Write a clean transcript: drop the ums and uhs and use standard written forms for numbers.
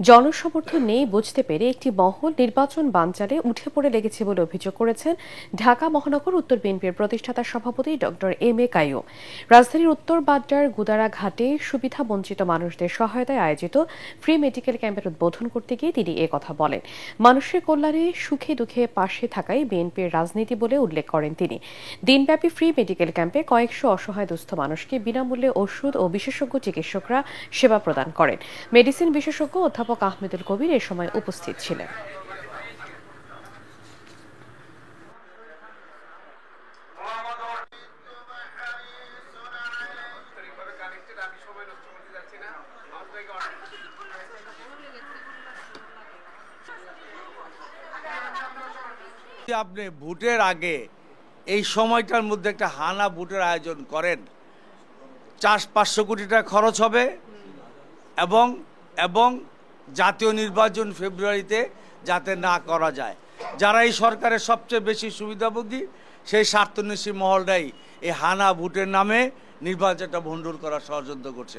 জনসমর্থন নেই বুঝতে পেরে একটি মহল নির্বাচন বানচালে উঠে পড়ে লেগেছে বলে অভিযোগ করেছেন ঢাকা মহানগর উত্তর বিএনপির প্রতিষ্ঠাতা সভাপতি ডক্টর এম এ কাইয়ুম। রাজধানীর উত্তর বাড্ডার গুদারা ঘাটে সুবিধা বঞ্চিত মানুষদের সহায়তায় আয়োজিত ফ্রি মেডিকেল ক্যাম্পের উদ্বোধন করতে গিয়ে তিনি কথা বলেন। মানুষের কল্যাণে সুখে দুঃখে পাশে থাকাই বিএনপির রাজনীতি বলে উল্লেখ করেন তিনি। দিনব্যাপী ফ্রি মেডিকেল ক্যাম্পে কয়েকশো অসহায় দুস্থ মানুষকে বিনামূল্যে ওষুধ ও বিশেষজ্ঞ চিকিৎসকরা সেবা প্রদান করেন। মেডিসিন বিশেষজ্ঞ অধ্যাপক আহমেদুল কবির এ সময় উপস্থিত ছিলেন। আপনি ভোটের আগে এই সময়টার মধ্যে একটা হানা ভোটের আয়োজন করেন, 400-500 কোটি টাকা খরচ হবে এবং এবং জাতীয় নির্বাচন ফেব্রুয়ারিতে যাতে না করা যায়। যারা এই সরকারের সবচেয়ে বেশি সুবিধাভোগী সেই স্বার্থন্বেষী মহলটাই এই হানা ভোটের নামে নির্বাচনটা ভণ্ডুল করার ষড়যন্ত্র করছে।